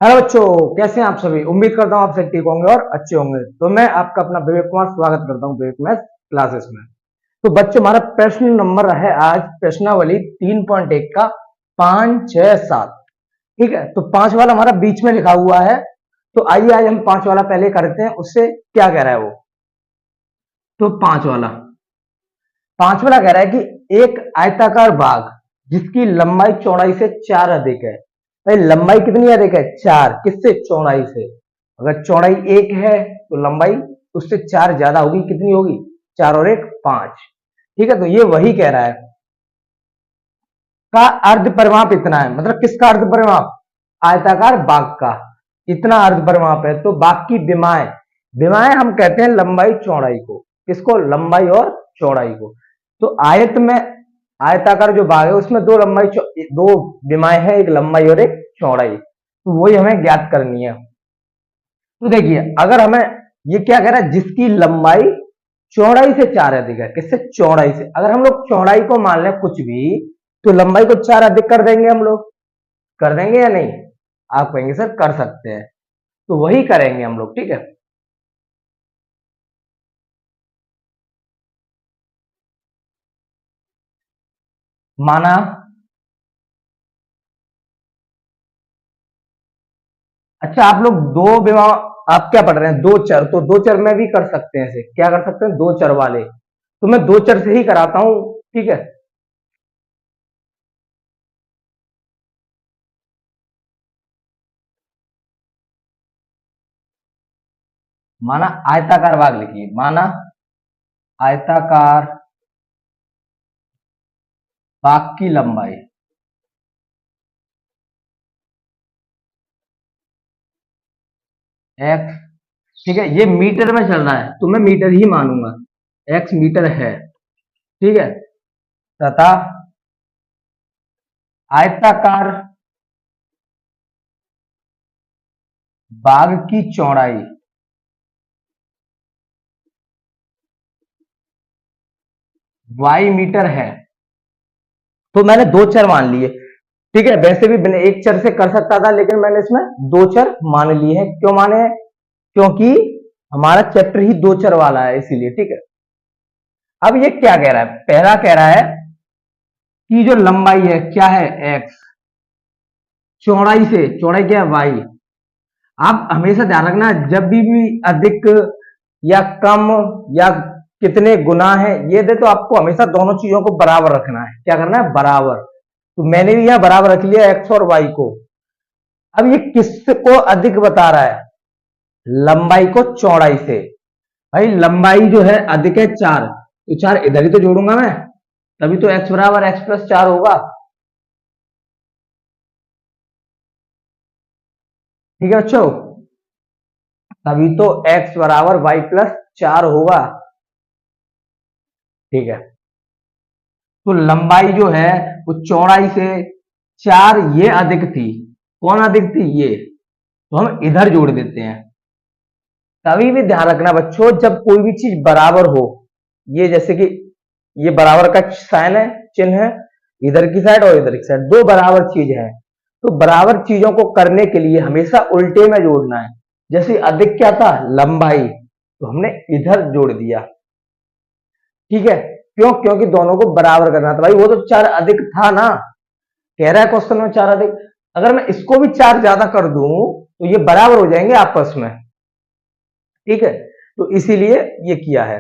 Hello बच्चों, कैसे हैं आप सभी। उम्मीद करता हूँ आप सब ठीक होंगे और अच्छे होंगे। तो मैं आपका अपना विवेक कुमार स्वागत करता हूँ विवेक मैथ क्लासेस में। तो बच्चों, हमारा प्रश्न नंबर है आज प्रश्नावली 3.1 का 5, 6, 7। ठीक है, तो 5 वाला हमारा बीच में लिखा हुआ है। तो आइए आज हम 5 वाला पहले करते हैं, उससे क्या कह रहा है वो। तो 5 वाला कह रहा है कि एक आयताकार बाग जिसकी लंबाई चौड़ाई से 4 अधिक है। भाई लंबाई कितनी अधिक है? 4। किससे? चौड़ाई से। अगर चौड़ाई 1 है तो लंबाई उससे 4 ज्यादा होगी। कितनी होगी? 4 और 1 5। ठीक है, तो ये वही कह रहा है का अर्ध परिमाप इतना है। मतलब किसका अर्ध परिमाप? आयताकार बाग का इतना अर्ध परिमाप है। तो बाग की विमाएं, विमाएं हम कहते हैं लंबाई चौड़ाई को। किसको? लंबाई और चौड़ाई को। तो आयत में आयताकार जो बाग है उसमें दो विमाएं हैं, एक लंबाई और एक चौड़ाई। तो वही हमें ज्ञात करनी है। तो देखिए, अगर हमें ये क्या कह रहा है, जिसकी लंबाई चौड़ाई से 4 अधिक है। किससे? चौड़ाई से। अगर हम लोग चौड़ाई को मान लें कुछ भी, तो लंबाई को 4 अधिक कर देंगे हम लोग। कर देंगे या नहीं? आप कहेंगे सर कर सकते हैं, तो वही करेंगे हम लोग। ठीक है, माना। अच्छा, आप लोग दो विवाह आप क्या पढ़ रहे हैं? दो चर। तो दो चर में भी कर सकते हैं। इसे क्या कर सकते हैं? दो चर वाले। तो मैं दो चर से ही कराता हूं। ठीक है, माना आयताकार भाग लिखिए। माना आयताकार भाग की लंबाई एक्स। ठीक है, ये मीटर में चल रहा है तो मैं मीटर ही मानूंगा। एक्स मीटर है। ठीक है, तथा आयताकार भाग की चौड़ाई वाई मीटर है। तो मैंने दो चर मान लिए। ठीक है, वैसे भी बिना एक चर से कर सकता था, लेकिन मैंने इसमें दो चर मान लिए हैं। क्यों माने हैं? क्योंकि हमारा चैप्टर ही दो चर वाला है, इसीलिए। ठीक है, अब ये क्या कह रहा है? पहला कह रहा है कि जो लंबाई है क्या है? एक्स। चौड़ाई से, चौड़ाई क्या है? वाई। आप हमेशा ध्यान रखना, जब भी अधिक या कम या कितने गुना है ये दे, तो आपको हमेशा दोनों चीजों को बराबर रखना है। क्या करना है? बराबर। तो मैंने भी यहां बराबर रख लिया एक्स और वाई को। अब ये किसको अधिक बता रहा है? लंबाई को चौड़ाई से। भाई लंबाई जो है अधिक है 4, तो 4 इधर ही तो जोड़ूंगा मैं, तभी तो एक्स बराबर एक्स प्लस 4 होगा। ठीक है बच्चों, तभी तो एक्स बराबर वाई प्लस 4 होगा। ठीक है, तो लंबाई जो है वो चौड़ाई से 4 ये अधिक थी। कौन अधिक थी? ये। तो हम इधर जोड़ देते हैं। तभी भी ध्यान रखना बच्चों, जब कोई भी चीज बराबर हो, ये जैसे कि ये बराबर का साइन है, चिन्ह है, इधर की साइड और इधर की साइड दो बराबर चीज है। तो बराबर चीजों को करने के लिए हमेशा उल्टे में जोड़ना है। जैसे अधिक क्या था? लंबाई, तो हमने इधर जोड़ दिया। ठीक है, क्यों? क्योंकि दोनों को बराबर करना था। भाई वो तो 4 अधिक था ना, कह रहा है क्वेश्चन में 4 अधिक। अगर मैं इसको भी 4 ज्यादा कर दूं तो ये बराबर हो जाएंगे आपस में। ठीक है, तो इसीलिए ये किया है।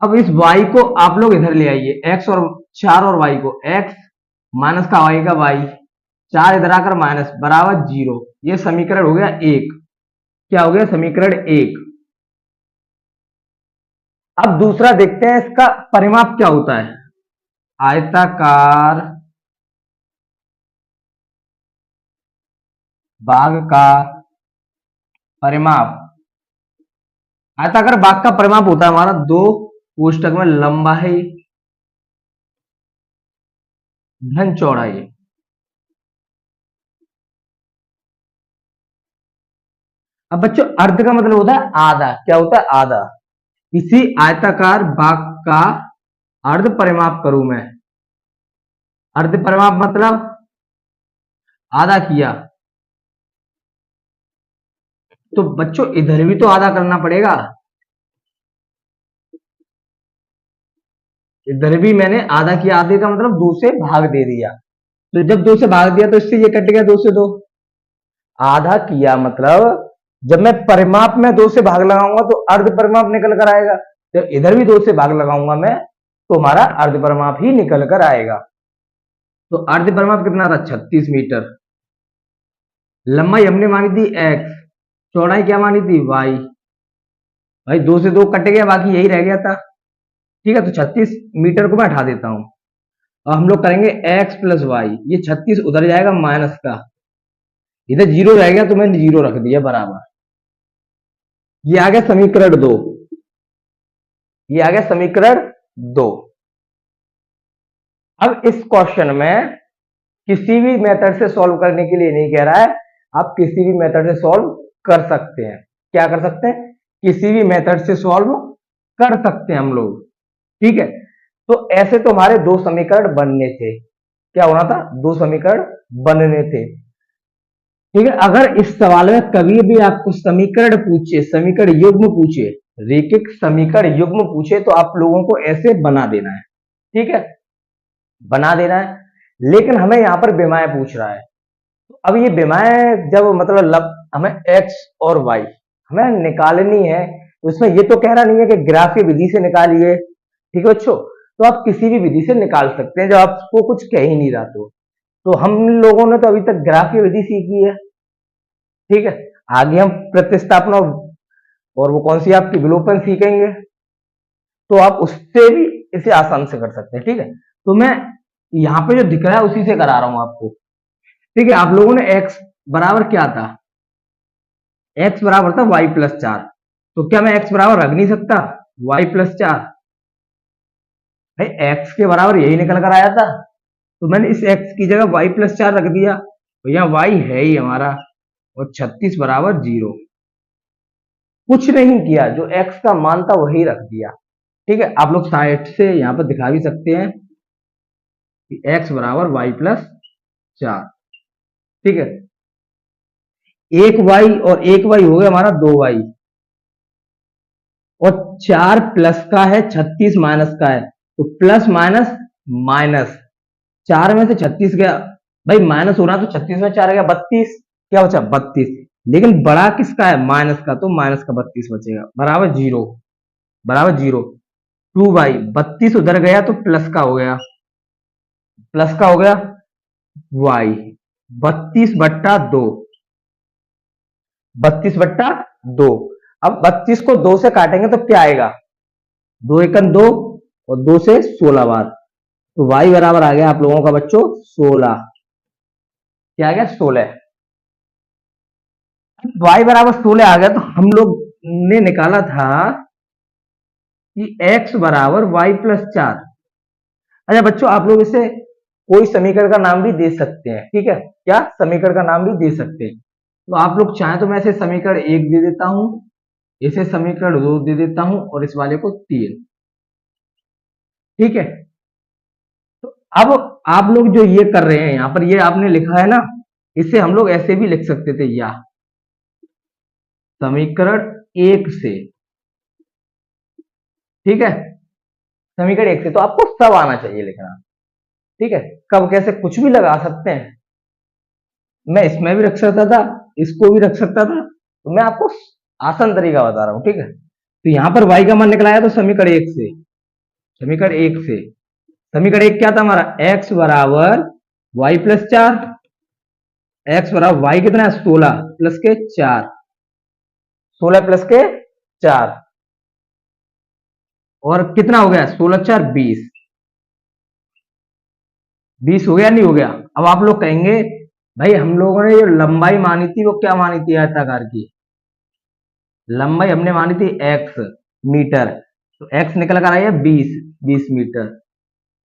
अब इस y को आप लोग इधर ले आइए। x और 4 और y को, x माइनस का y का y, 4 इधर आकर माइनस बराबर 0। ये समीकरण हो गया एक। क्या हो गया? समीकरण एक। अब दूसरा देखते हैं, इसका परिमाप क्या होता है। आयताकार भाग का परिमाप। आयताकार भाग का परिमाप होता है हमारा दो कोष्टक में लंबाई धन चौड़ाई। अब बच्चों, अर्ध का मतलब होता है आधा। क्या होता है? आधा। इसी आयताकार भाग का अर्ध परिमाप करूं मैं। अर्ध परिमाप मतलब आधा किया। तो बच्चों इधर भी तो आधा करना पड़ेगा। इधर भी मैंने आधा किया, आधे का मतलब 2 से भाग दे दिया। तो जब 2 से भाग दिया तो इससे ये कट गया 2 से 2। आधा किया मतलब जब मैं परिमाप में 2 से भाग लगाऊंगा तो अर्ध परिमाप निकल कर आएगा। जब इधर भी 2 से भाग लगाऊंगा मैं तो हमारा अर्ध परिमाप ही निकल कर आएगा। तो अर्ध परिमाप कितना था? 36 मीटर। लंबाई हमने मानी थी x, चौड़ाई क्या मानी थी? y। भाई 2 से 2 कट गया, बाकी यही रह गया था। ठीक है, तो 36 मीटर को मैं हटा देता हूं और हम लोग करेंगे x प्लस वाई। ये 36 उधर जाएगा माइनस का, इधर 0 रह गया तो मैंने 0 रख दिया बराबर। ये आ गया समीकरण 2। ये आ गया समीकरण 2। अब इस क्वेश्चन में किसी भी मेथड से सॉल्व करने के लिए नहीं कह रहा है, आप किसी भी मेथड से सॉल्व कर सकते हैं। क्या कर सकते हैं? किसी भी मेथड से सॉल्व कर सकते हैं हम लोग। ठीक है, तो ऐसे तो हमारे 2 समीकरण बनने थे। क्या होना था? 2 समीकरण बनने थे। ठीक है, अगर इस सवाल में कभी भी आपको समीकरण पूछे, समीकरण युग्म पूछे, रेखिक समीकरण युग्म पूछे, तो आप लोगों को ऐसे बना देना है। ठीक है, बना देना है। लेकिन हमें यहां पर विमाएं पूछ रहा है, तो अब ये विमाएं जब मतलब हमें x और y हमें निकालनी है, तो इसमें ये तो कह रहा नहीं है कि ग्राफीय विधि से निकालिए। ठीक है बच्चों, तो आप किसी भी विधि से निकाल सकते हैं जब आपको कुछ कह ही नहीं रहा। तो हम लोगों ने तो अभी तक ग्राफीय विधि सीखी है। ठीक है, आगे हम प्रतिस्थापन और वो कौन सी आपकी विलोपन सीखेंगे, तो आप उससे भी इसे आसान से कर सकते हैं। ठीक है, तो मैं यहाँ पे जो दिख रहा है उसी से करा रहा हूं आपको। ठीक है, आप लोगों ने x बराबर क्या था? x बराबर था y प्लस 4। तो क्या मैं x बराबर रख नहीं सकता y प्लस 4? भाई x के बराबर यही निकल कर आया था, तो मैंने इस x की जगह y प्लस 4 रख दिया। तो यहाँ y है ही हमारा, और 36 बराबर 0। कुछ नहीं किया, जो x का मान था वही रख दिया। ठीक है, आप लोग साइड से यहाँ पर दिखा भी सकते हैं कि x बराबर y प्लस 4। ठीक है, एक y और एक y हो गया हमारा 2y, और 4 प्लस का है, 36 माइनस का है, तो प्लस माइनस माइनस, 4 में से 36 गया, भाई माइनस हो रहा तो 36 में 4 गया 32, क्या बचा? 32। लेकिन बड़ा किसका है? माइनस का, तो माइनस का 32 बचेगा, बराबर 0। बराबर 0। 2y, 32 उधर गया तो प्लस का हो गया, प्लस का हो गया y, 32/2। 32/2। अब 32 को 2 से काटेंगे तो क्या आएगा? 2 एकम 2 और 2 से 16 बार, तो y बराबर आ गया आप लोगों का बच्चों 16। क्या आ गया? 16। y बराबर 16 आ गया, तो हम लोग ने निकाला था कि x बराबर y प्लस 4। अच्छा बच्चों, आप लोग इसे कोई समीकरण का नाम भी दे सकते हैं। ठीक है, क्या समीकरण का नाम भी दे सकते हैं। तो आप लोग चाहें तो मैं इसे समीकरण 1 दे देता हूं, इसे समीकरण 2 दे देता हूं, और इस वाले को 3। ठीक है, तो अब आप लोग जो ये कर रहे हैं यहां पर, ये आपने लिखा है ना, इसे हम लोग ऐसे भी लिख सकते थे, या समीकरण 1 से। ठीक है, समीकरण 1 से, तो आपको सब आना चाहिए लिखना। ठीक है, कब कैसे कुछ भी लगा सकते हैं। मैं इसमें भी रख सकता था, इसको भी रख सकता था, तो मैं आपको आसान तरीका बता रहा हूं। ठीक है, तो यहां पर y का मान निकलाया तो समीकरण 1 से। समीकरण 1 से, समीकरण 1 क्या था हमारा? x बराबर y प्लस 4। x बराबर y कितना है? 16 प्लस के 4। 16 प्लस के 4, और कितना हो गया? 16 4 20। 20 हो गया नहीं हो गया? अब आप लोग कहेंगे भाई हम लोगों ने जो लंबाई मानी थी वो क्या मानी थी? आयताकार की लंबाई हमने मानी थी x मीटर, तो x निकल कर आई है 20 मीटर।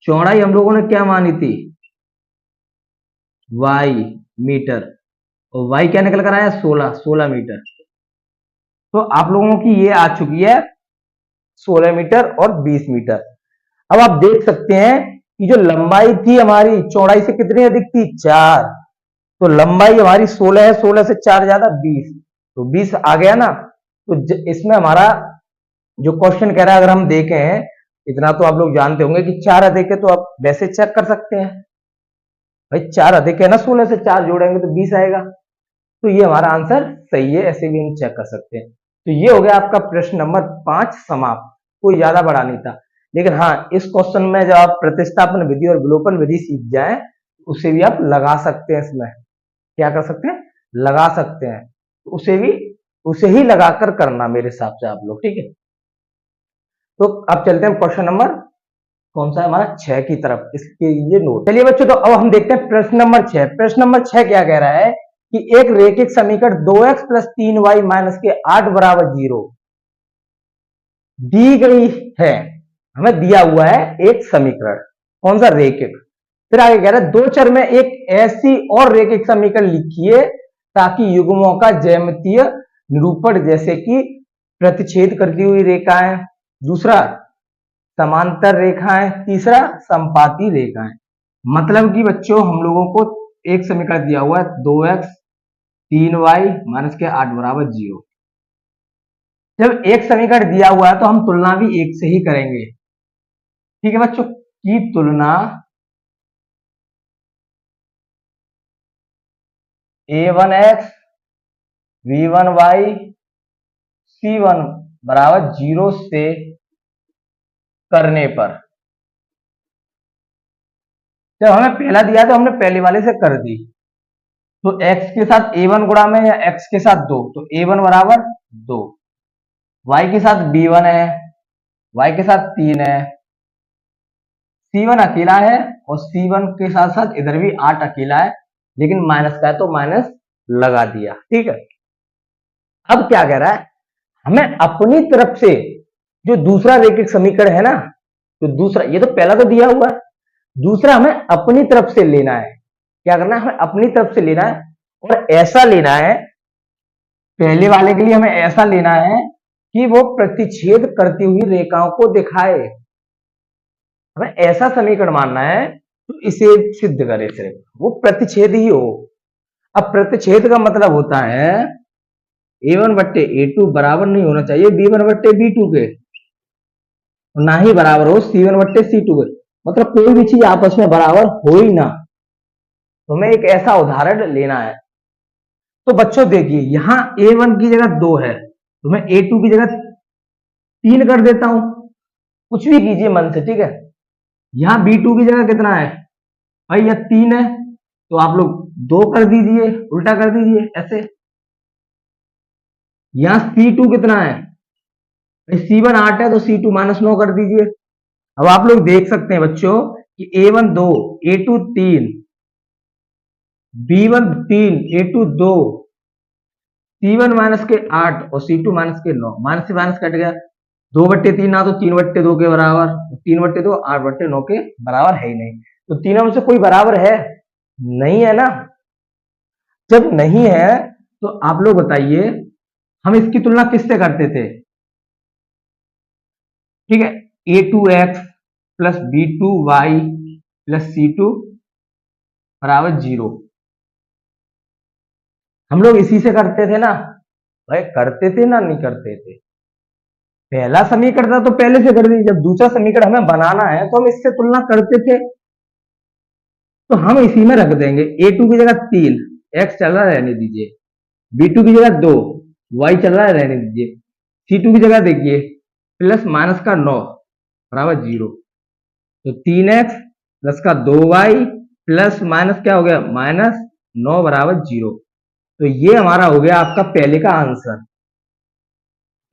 चौड़ाई हम लोगों ने क्या मानी थी? y मीटर, और y क्या निकल कर आया? 16 मीटर। तो आप लोगों की ये आ चुकी है 16 मीटर और 20 मीटर। अब आप देख सकते हैं कि जो लंबाई थी हमारी चौड़ाई से कितनी अधिक थी? 4। तो लंबाई हमारी 16 है, 16 से 4 ज्यादा 20। तो 20 आ गया ना। तो इसमें हमारा जो क्वेश्चन कह रहा है, अगर हम देखें, इतना तो आप लोग जानते होंगे कि 4 अधिक है, तो आप वैसे चेक कर सकते हैं भाई, 4 अधिक है ना, 16 से 4 जोड़ेंगे तो 20 आएगा। तो ये हमारा आंसर सही है, ऐसे भी हम चेक कर सकते हैं। तो ये हो गया आपका प्रश्न नंबर 5 समाप्त। कोई ज्यादा बड़ा नहीं था, लेकिन हाँ, इस क्वेश्चन में जब आप प्रतिस्थापन विधि और विलोपन विधि सीख जाए, उसे भी आप लगा सकते हैं। इसमें क्या कर सकते हैं, लगा सकते हैं। उसे ही लगाकर करना मेरे हिसाब से आप लोग, ठीक है। तो अब चलते हैं क्वेश्चन नंबर कौन सा है हमारा, 6 की तरफ। इसके लिए नोट। चलिए बच्चों, तो अब हम देखते हैं प्रश्न नंबर 6। प्रश्न नंबर 6 क्या कह रहा है कि एक रैखिक समीकरण 2x + 3y - के 8 = 0 दी गई है। हमें दिया हुआ है एक समीकरण, कौन सा, रैखिक। फिर आगे कह रहा है दो चर में एक ऐसी और रैखिक समीकरण लिखिए ताकि युग्मों का ज्यामितीय निरूपण, जैसे कि प्रतिच्छेद करती हुई रेखाएं, दूसरा समांतर रेखाएं, तीसरा संपाती रेखाएं। मतलब कि बच्चों, हम लोगों को एक समीकरण दिया हुआ है 2x 3y - के 8 = 0। जब एक समीकरण दिया हुआ है तो हम तुलना भी एक से ही करेंगे, ठीक है बच्चों। की तुलना a1x b1y c1 = 0 से करने पर, जब हमें पहला दिया तो हमने पहले वाले से कर दी। तो x के साथ a1 गुणा में, या x के साथ 2, तो a1 = 2, y के साथ b1 है, y के साथ 3 है, c1 अकेला है, और c1 के साथ साथ इधर भी 8 अकेला है, लेकिन माइनस का है तो माइनस लगा दिया, ठीक है। अब क्या कह रहा है, हमें अपनी तरफ से जो दूसरा रैखिक समीकरण है ना, तो दूसरा, ये तो पहला तो दिया हुआ है, दूसरा हमें अपनी तरफ से लेना है। क्या करना है, हमें अपनी तरफ से लेना है, और ऐसा लेना है, पहले वाले के लिए हमें ऐसा लेना है कि वो प्रतिच्छेद करती हुई रेखाओं को दिखाए। हमें ऐसा समीकरण मानना है तो इसे सिद्ध करे, सिर्फ वो प्रतिच्छेद ही हो। अब प्रतिच्छेद का मतलब होता है a1/a2 बराबर नहीं होना चाहिए b1/b2 के, ना ही बराबर हो c1/c2 के। मतलब कोई भी चीज आपस में बराबर हो ही ना। तो हमें एक ऐसा उदाहरण लेना है। तो बच्चों देखिए, यहां a1 की जगह 2 है, तो मैं a2 की जगह 3 कर देता हूं। कुछ भी कीजिए मन से, ठीक है। यहां b2 की जगह कितना है भाई, यह 3 है, तो आप लोग 2 कर दीजिए, उल्टा कर दीजिए ऐसे। यहां c2 कितना है भाई, c1 8 है, तो c2 -9 कर दीजिए। अब आप लोग देख सकते हैं बच्चों कि a1 2, a2 3, b1 3, a2 2, c1 के 8 और c2 के 9, माइनस से माइनस कट गया। 2/3 ना, तो 3/2 के बराबर, 3/2 8/9 के बराबर है ही नहीं। तो तीनों में से कोई बराबर है नहीं, है ना। जब नहीं है तो आप लोग बताइए, हम इसकी तुलना किससे करते थे, ठीक है। a2x + b2y + c2 = 0, हम लोग इसी से करते थे ना भाई, करते थे ना, नहीं करते थे। पहला समीकरण था तो पहले से कर दी, जब दूसरा समीकरण हमें बनाना है तो हम इससे तुलना करते थे, तो हम इसी में रख देंगे। a2 की जगह 3, x चल रहा है रहने दीजिए, b2 की जगह 2, y चल रहा है रहने दीजिए, c2 की जगह देखिए प्लस माइनस का 9 = 0, तो 3x प्लस का 2y प्लस माइनस क्या हो गया, -9 = 0। तो ये हमारा हो गया आपका पहले का आंसर।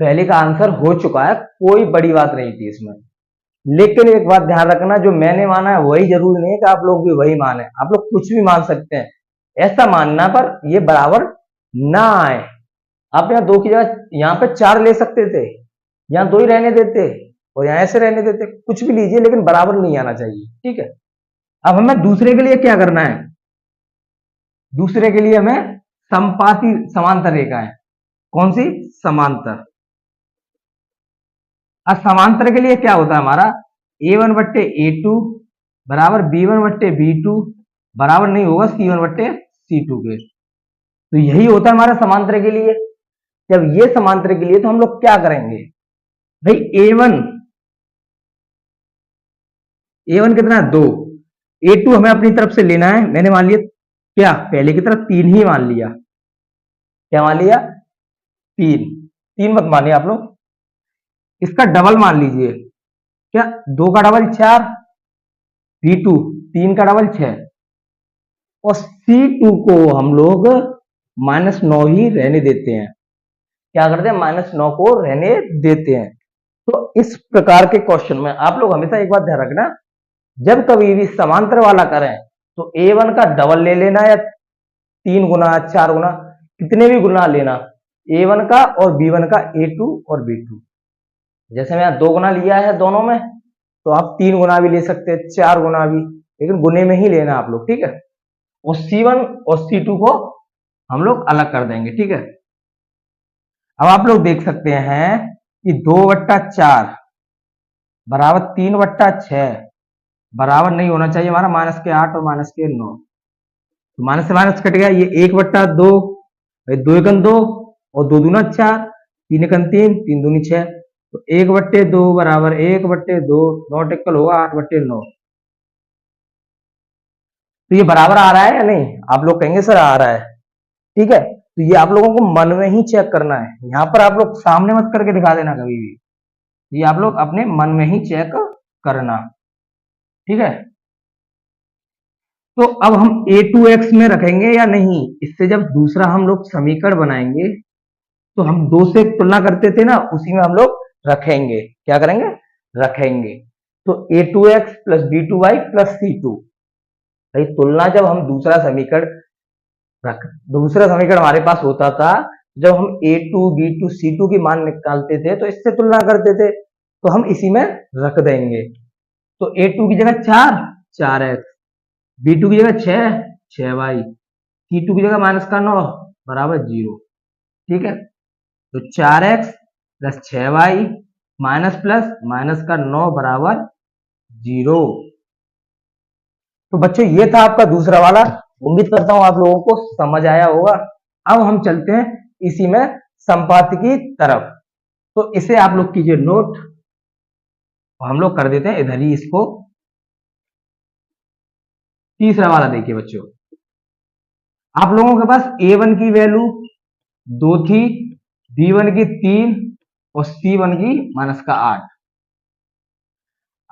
पहले का आंसर हो चुका है, कोई बड़ी बात नहीं थी इसमें। लेकिन एक बात ध्यान रखना, जो मैंने माना है वही जरूरी नहीं है कि आप लोग भी वही माने। आप लोग कुछ भी मान सकते हैं, ऐसा मानना पर ये बराबर ना आए। आप यहाँ 2 की जगह यहाँ पे 4 ले सकते थे, यहाँ 2 ही रहने देते, और यहाँ ऐसे रहने देते, कुछ भी लीजिए, लेकिन बराबर नहीं आना चाहिए, ठीक है। अब हमें दूसरे के लिए क्या करना है, दूसरे के लिए हमें संपाती समांतर रेखा है, कौन सी, समांतर। अब समांतर के लिए क्या होता है हमारा, a1/a2 बराबर b1/b2 बराबर नहीं होगा c1/c2 के। तो यही होता है हमारा समांतर के लिए। जब ये समांतर के लिए तो हम लोग क्या करेंगे भाई, ए वन कितना है 2, ए टू हमें अपनी तरफ से लेना है। मैंने मान लिया क्या, पहले की तरफ 3 ही मान लिया। क्या मान लिया, 3। 3 मत मानिए आप लोग, इसका डबल मान लीजिए। क्या, 2 का डबल 4, B2 3 का डबल 6, और C2 को हम लोग -9 ही रहने देते हैं। क्या करते हैं, -9 को रहने देते हैं। तो इस प्रकार के क्वेश्चन में आप लोग हमेशा एक बात ध्यान रखना, जब कभी भी समांतर वाला करें तो A1 का डबल ले लेना, या 3 गुना 4 गुना कितने भी गुना लेना, A1 का और B1 का, A2 और B2। जैसे मैं 2 गुना लिया है दोनों में, तो आप 3 गुना भी ले सकते हैं, 4 गुना भी, लेकिन गुने में ही लेना आप लोग, ठीक है। और C1 और C2 को हम लोग अलग कर देंगे, ठीक है। अब आप लोग देख सकते हैं कि 2/4 बराबर 3/6 बराबर नहीं होना चाहिए हमारा -8 और -9। तो माइनस से माइनस कट गया, ये 1/2, 2 एकम 2 और 2 दूना 4, 3 एकम 3, 3 दूनी 6। तो 1/2 बराबर 1/2, नॉट इक्वल होगा 8/9। तो ये बराबर आ रहा है या नहीं, आप लोग कहेंगे सर आ रहा है, ठीक है। तो ये आप लोगों को मन में ही चेक करना है, यहाँ पर आप लोग सामने मत करके दिखा देना कभी भी, ये आप लोग अपने मन में ही चेक करना, ठीक है। तो अब हम A2x में रखेंगे या नहीं, इससे जब दूसरा हम लोग समीकरण बनाएंगे तो हम 2 से तुलना करते थे ना, उसी में हम लोग रखेंगे। क्या करेंगे, रखेंगे। तो A2x plus B2y plus C2, भाई तुलना जब हम दूसरा समीकरण हमारे पास होता था, जब हम A2 B2 C2 की मान निकालते थे तो इससे तुलना करते थे, तो हम इसी में रख देंगे। तो A2 की जगह 4x, B2 की जगह 6y, C2 की जगह -9 बराबर 0, ठीक है। तो 4x प्लस 6y माइनस का 9 बराबर 0। तो बच्चों ये था आपका दूसरा वाला, उम्मीद करता हूं आप लोगों को समझ आया होगा। अब हम चलते हैं इसी में संपाती की तरफ, तो इसे आप लोग कीजिए नोट, हम लोग कर देते हैं इधर ही इसको। तीसरा वाला देखिए बच्चों, आप लोगों के पास A1 की वैल्यू 2 थी, B1 की 3 और C1 की -8।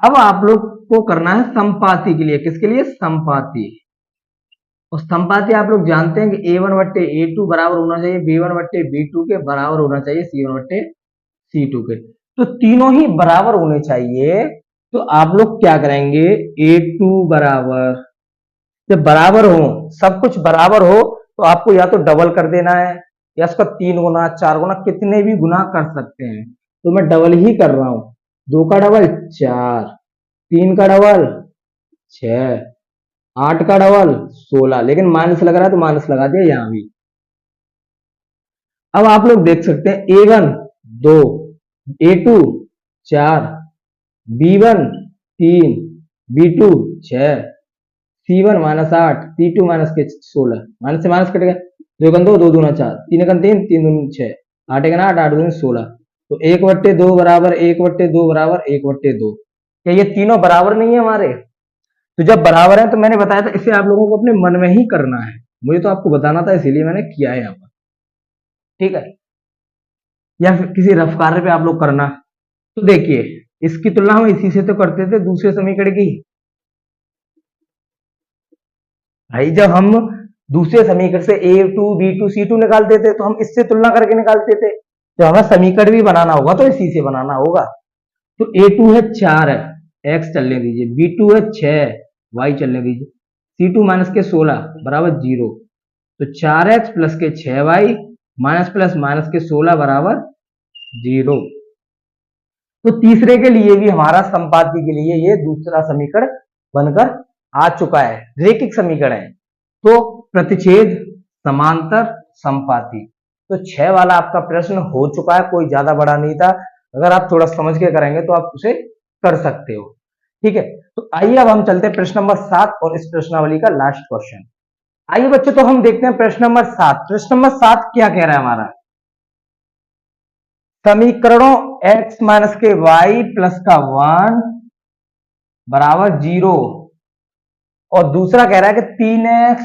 अब आप लोग को करना है संपाती के लिए, किसके लिए, संपाती। और संपाती आप लोग जानते हैं कि A1/A2 बराबर होना चाहिए B1/B2 के, बराबर होना चाहिए C1/C2 के। तो तीनों ही बराबर होने चाहिए। तो आप लोग क्या करेंगे, A2 बराबर, जब बराबर हो, सब कुछ बराबर हो, तो आपको या तो डबल कर देना है, या इसका 3 गुना 4 गुना कितने भी गुना कर सकते हैं। तो मैं डबल ही कर रहा हूं, 2 का डबल 4, 3 का डबल 6, 8 का डबल 16, लेकिन माइनस लग रहा है तो माइनस लगा दिया यहां भी। अब आप लोग देख सकते हैं A1 2, A2 4, B1 3, B2 6, C1 -8, C2 -16, minus से माइनस कट गया, 2 एकम 2, 2 दूना 4, 3 एकम 3, 3 दूनी 6, 8 एकम 8, 8 दूनी 16। तो 1/2 बराबर 1/2 बराबर 1/2। क्या ये तीनों बराबर नहीं है हमारे? तो जब बराबर है तो मैंने बताया था इसे आप लोगों को अपने मन में ही करना है, मुझे तो आपको बताना था इसीलिए मैंने किया है यहाँ पर, ठीक है। या फिर किसी रफ कार्य पे आप लोग करना। तो देखिए इसकी तुलना हम इसी से तो करते थे, दूसरे समीकरण की। भाई जब हम दूसरे समीकरण से A2 B2 C2 निकालते थे तो हम इससे तुलना करके निकालते थे। जब हमें समीकरण भी बनाना होगा तो इसी से बनाना होगा। तो A2 है 4 x चलने दीजिए, B2 है 6 y चलने दीजिए, C2 माइनस के 16 बराबर 0। तो 4x प्लस के 6y माइनस प्लस माइनस के 16 बराबर 0। तो तीसरे के लिए भी हमारा संपाती के लिए ये दूसरा समीकरण बनकर आ चुका है, रैखिक समीकरण है। तो प्रतिच्छेद समांतर संपाती, तो 6 वाला आपका प्रश्न हो चुका है, कोई ज्यादा बड़ा नहीं था। अगर आप थोड़ा समझ के करेंगे तो आप उसे कर सकते हो, ठीक है। तो आइए अब हम चलते हैं प्रश्न नंबर 7 और इस प्रश्नावली का लास्ट क्वेश्चन। आइए बच्चों तो हम देखते हैं प्रश्न नंबर 7। प्रश्न नंबर 7 क्या कह रहा है हमारा, समीकरणों x माइनस के वाई प्लस का 1 बराबर 0, और दूसरा कह रहा है कि 3x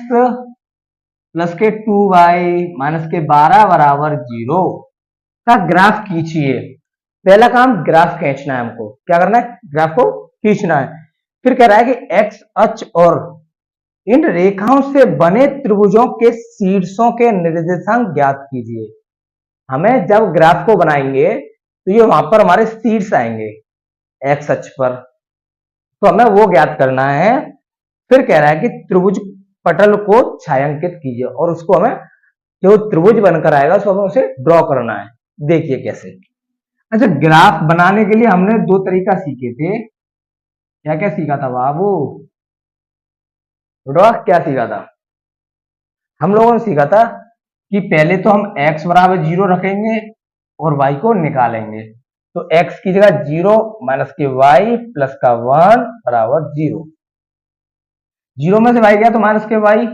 प्लस के 2y माइनस के 12 बराबर 0 का ग्राफ खींचिए। पहला काम ग्राफ खींचना है, हमको क्या करना है, ग्राफ को खींचना है। फिर कह रहा है कि x अक्ष और इन रेखाओं से बने त्रिभुजों के शीर्षों के निर्देशांक ज्ञात कीजिए। हमें जब ग्राफ को बनाएंगे तो ये वहां पर हमारे शीर्ष आएंगे x अक्ष पर, तो हमें वो ज्ञात करना है। फिर कह रहा है कि त्रिभुज पटल को छायांकित कीजिए, और उसको हमें जो त्रिभुज बनकर आएगा उसको हमें उसे ड्रॉ करना है। देखिए कैसे। अच्छा, ग्राफ बनाने के लिए हमने दो तरीका सीखे थे। क्या क्या सीखा था बाबू, ड्रॉ क्या सीखा था? हम लोगों ने सीखा था कि पहले तो हम x बराबर 0 रखेंगे और y को निकालेंगे। तो x की जगह 0 माइनस के y प्लस का 1 बराबर 0। 0 में से y गया तो माइनस के y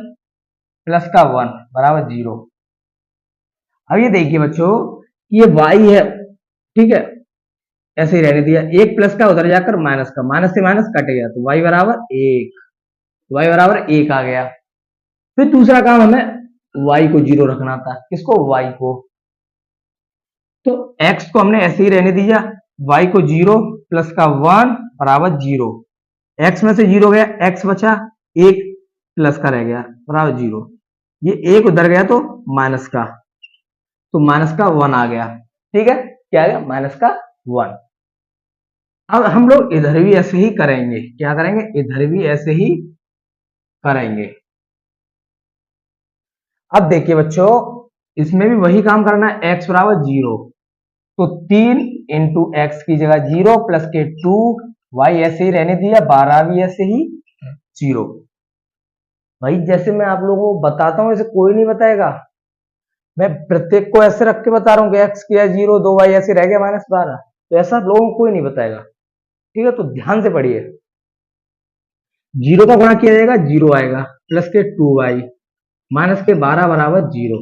प्लस का 1 बराबर 0। अब ये देखिए बच्चों, ये y है, ठीक है, ऐसे ही रहने दिया। एक प्लस का उधर जाकर माइनस का, माइनस से माइनस कट गया तो y बराबर 1, y बराबर 1 आ गया। फिर दूसरा काम हमें y को 0 रखना था। किसको? y को। तो x को हमने ऐसे ही रहने दिया, y को 0 प्लस का 1 बराबर 0। x में से 0 गया, x बचा, 1 प्लस का रह गया बराबर 0। ये 1 उधर गया तो माइनस का, तो माइनस का 1 आ गया। ठीक है, क्या आ गया? माइनस का 1। अब हम लोग इधर भी ऐसे ही करेंगे। क्या करेंगे? इधर भी ऐसे ही करेंगे। अब देखिए बच्चों, इसमें भी वही काम करना है, x बराबर 0, तो 3 इंटू एक्स की जगह 0 प्लस के 2, y ऐसे ही रहने दिया, 12 भी ऐसे ही 0। भाई जैसे मैं आप लोगों को बताता हूं ऐसे कोई नहीं बताएगा। मैं प्रत्येक को ऐसे रख के बता रहा हूँ कि x की जगह 0, 2y ऐसे रह गया -12, तो ऐसा लोगों को कोई नहीं बताएगा। ठीक है, तो ध्यान से पढ़िए। 0 का गुणा किया जाएगा, 0 आएगा, प्लस के 2y माइनस के 12 बराबर 0।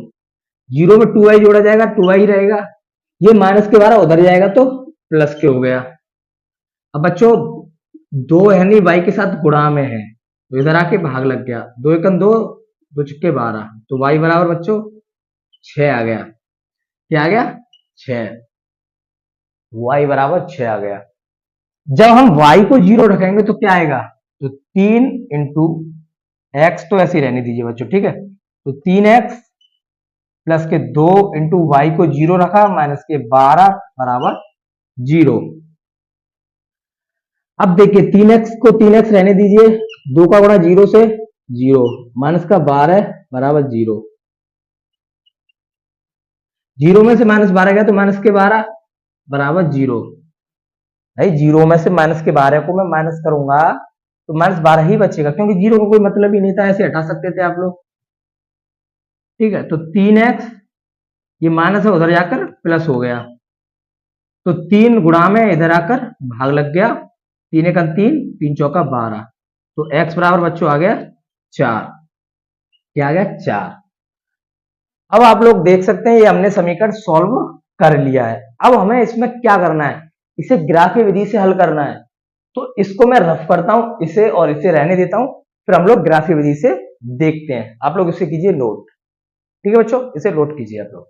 0 में 2y जोड़ा जाएगा, 2y रहेगा, ये माइनस के 12 उधर जाएगा तो प्लस के हो गया। अब बच्चों, दो यानी y के साथ गुणा में है तो इधर आके भाग लग गया, 2 एकम 2, 2 छक्के 12, तो y बराबर बच्चों 6 आ गया। क्या आ गया? 6। y बराबर 6 आ गया। जब हम y को 0 रखेंगे तो क्या आएगा? तो 3 इंटू एक्स, तो ऐसे ही रहने दीजिए बच्चों, ठीक है, तो 3x प्लस के 2 इंटू वाई को 0 रखा, माइनस के 12 बराबर 0। अब देखिए 3x को 3x रहने दीजिए, 2 का गुणा 0 से 0, माइनस का 12 बराबर 0। 0 में से -12 गया तो माइनस के 12 बराबर 0। भाई 0 में से माइनस के 12 को मैं माइनस करूंगा तो -12 ही बचेगा, क्योंकि 0 का कोई मतलब ही नहीं था, ऐसे हटा सकते थे आप लोग। ठीक है, तो 3x, ये माइनस है उधर जाकर प्लस हो गया, तो 3 गुणा में इधर आकर भाग लग गया, 3 एकम 3, 3 चौका 12, तो x बराबर बच्चों आ गया 4। क्या आ गया? 4। अब आप लोग देख सकते हैं ये हमने समीकरण सॉल्व कर लिया है। अब हमें इसमें क्या करना है, इसे ग्राफीय विधि से हल करना है। तो इसको मैं रफ करता हूं इसे, और इसे रहने देता हूं, फिर हम लोग ग्राफीय विधि से देखते हैं। आप लोग इसे कीजिए नोट। ठीक है बच्चों, इसे नोट कीजिए आप लोग।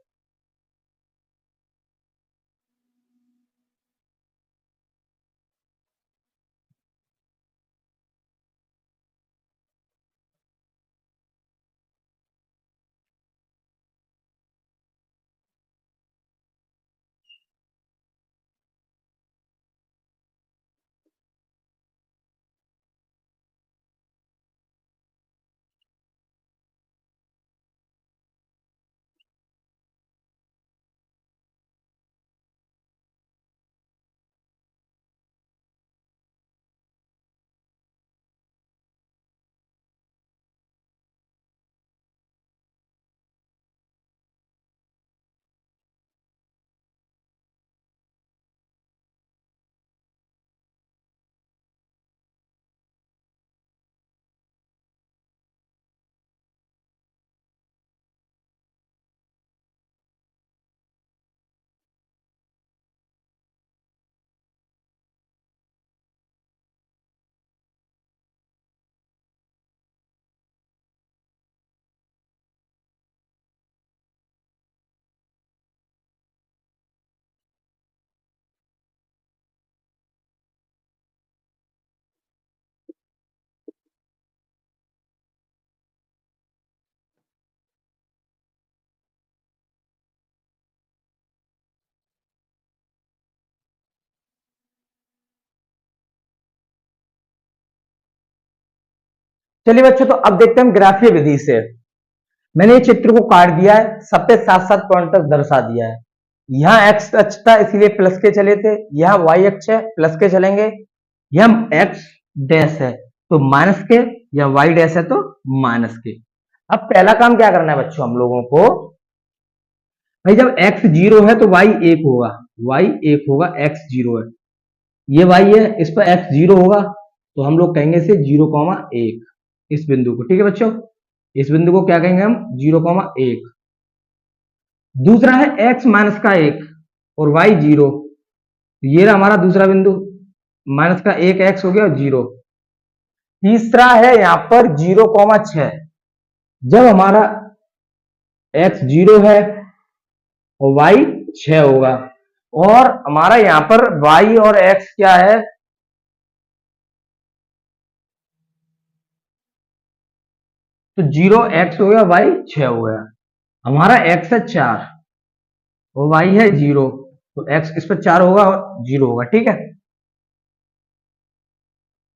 चलिए बच्चों, तो अब देखते हैं हम ग्राफीय विधि से। मैंने ये चित्र को काट दिया है, सब पे 7-7 पॉइंट तक दर्शा दिया है। यहाँ एक्स अक्ष था इसलिए प्लस के चले थे, यहाँ वाई अक्ष है प्लस के चलेंगे, यहाँ एक्स डैश है तो माइनस के, या वाई डैश है तो माइनस के। अब पहला काम क्या करना है बच्चों हम लोगों को, भाई जब x 0 है तो y 1 होगा, y 1 होगा, x 0 है, ये y है, इस पर x 0 होगा तो हम लोग कहेंगे इसे 0,1, इस बिंदु को। ठीक है बच्चों, इस बिंदु को क्या कहेंगे हम, 0,1। दूसरा है x माइनस का 1 और y 0, ये रहा हमारा दूसरा बिंदु, माइनस का 1 x हो गया और 0। तीसरा है यहां पर 0,6, जब हमारा x 0 है और y 6 होगा, और हमारा यहां पर y और x क्या है, तो 0x हो गया, y 6 हो गया। हमारा x है 4 और y है 0, तो x इस पर 4 होगा और 0 होगा। ठीक है,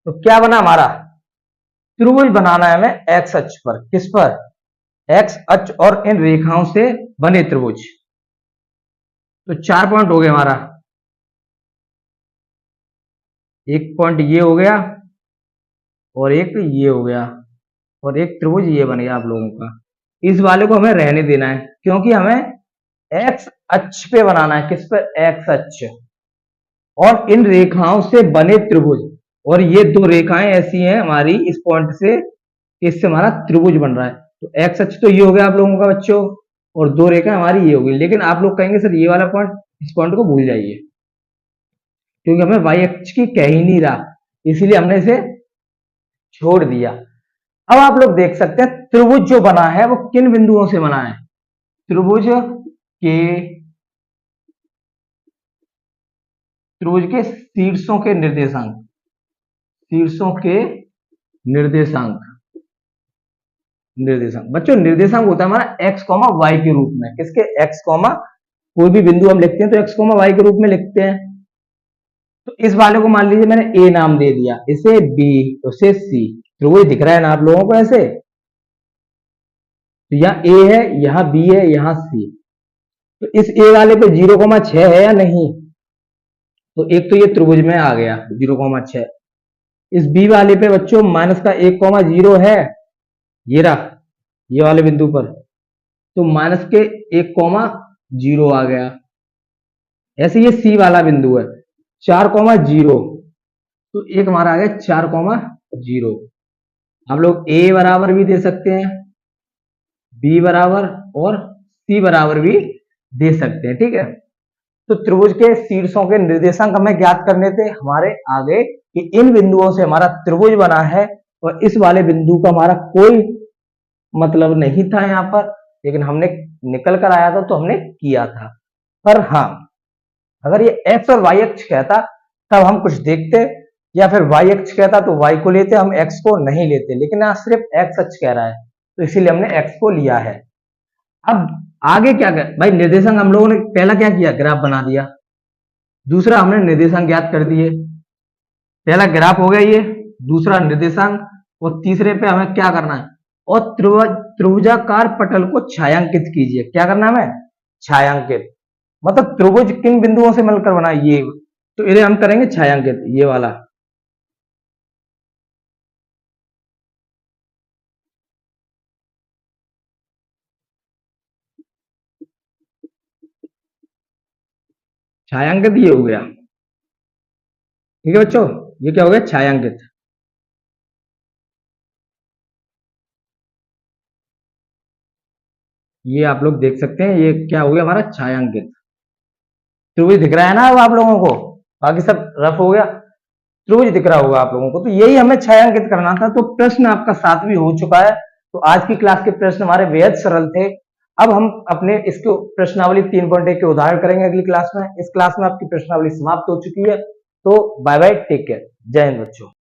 तो क्या बना हमारा, त्रिभुज बनाना है हमें x अक्ष पर। किस पर, x अक्ष और इन रेखाओं से बने त्रिभुज। तो 4 पॉइंट हो गए हमारा, एक पॉइंट ये हो गया और एक ये हो गया, और एक त्रिभुज ये बन गया आप लोगों का। इस वाले को हमें रहने देना है क्योंकि हमें x अक्ष पे बनाना है। किस पर, x अक्ष और इन रेखाओं से बने त्रिभुज, और ये दो रेखाएं ऐसी हैं हमारी इस पॉइंट से, इससे हमारा त्रिभुज बन रहा है। तो x अक्ष तो ये हो गया आप लोगों का बच्चों, और दो रेखाएं हमारी ये होगी। लेकिन आप लोग कहेंगे सर ये वाला पॉइंट, इस पॉइंट को भूल जाइए क्योंकि हमें y अक्ष की कह ही नहीं रहा, इसीलिए हमने इसे छोड़ दिया। अब आप लोग देख सकते हैं त्रिभुज जो बना है वो किन बिंदुओं से बना है, त्रिभुज के शीर्षों के निर्देशांक, शीर्षों के निर्देशांक बच्चों, निर्देशांक होता है हमारा x, y के रूप में। किसके, x, कोई भी बिंदु हम लिखते हैं तो x, y के रूप में लिखते हैं। तो इस वाले को मान लीजिए मैंने a नाम दे दिया, इसे b, उसे c। त्रिभुज दिख रहा है ना आप लोगों को ऐसे, तो यहाँ a है, यहाँ b है, यहाँ c। तो इस a वाले पे 0,6 है या नहीं, तो एक तो ये त्रिभुज में आ गया 0,6। इस b वाले पे बच्चों माइनस का 1,0 है, ये रहा ये वाले बिंदु पर, तो माइनस के 1,0 आ गया। ऐसे ये c वाला बिंदु है 4,0, तो एक हमारा आ गया 4,0। आप लोग a बराबर भी दे सकते हैं, b बराबर और c बराबर भी दे सकते हैं। ठीक है, तो त्रिभुज के शीर्षों के निर्देशांक हमें ज्ञात करने थे हमारे आगे कि इन बिंदुओं से हमारा त्रिभुज बना है, और इस वाले बिंदु का हमारा कोई मतलब नहीं था यहाँ पर, लेकिन हमने निकल कर आया था तो हमने किया था। पर हाँ, अगर ये x और y अक्ष कहता तब हम कुछ देखते, या फिर y अक्ष कहता तो y को लेते, हम x को नहीं लेते। लेकिन यहाँ सिर्फ x अक्ष कह रहा है तो इसीलिए हमने x को लिया है। अब आगे क्या कर भाई, निर्देशांक हम लोगों ने पहला क्या किया, ग्राफ बना दिया। दूसरा हमने निर्देशांक ज्ञात कर दिए, पहला ग्राफ हो गया ये, दूसरा निर्देशांक, और तीसरे पे हमें क्या करना है, और त्रिभुजाकार पटल को छायांकित कीजिए। क्या करना है हमें, छायांकित, मतलब त्रिभुज किन बिंदुओं से मिलकर बना, ये, तो इन्हें हम करेंगे छायांकित, ये वाला। छायांकित ये हो गया। ठीक है बच्चों, ये क्या हो गया, छायांकित। ये आप लोग देख सकते हैं, ये क्या हो गया हमारा, छायांकित। त्रिभुज दिख रहा है ना अब आप लोगों को, बाकी सब रफ हो गया, त्रिभुज दिख रहा होगा आप लोगों को। तो यही हमें छायांकित करना था। तो प्रश्न आपका 7 भी हो चुका है। तो आज की क्लास के प्रश्न हमारे बेहद सरल थे। अब हम अपने इसको प्रश्नावली 3.1 के उदाहरण करेंगे अगली क्लास में। इस क्लास में आपकी प्रश्नावली समाप्त हो चुकी है। तो बाय बाय, टेक केयर, जय हिंद बच्चों।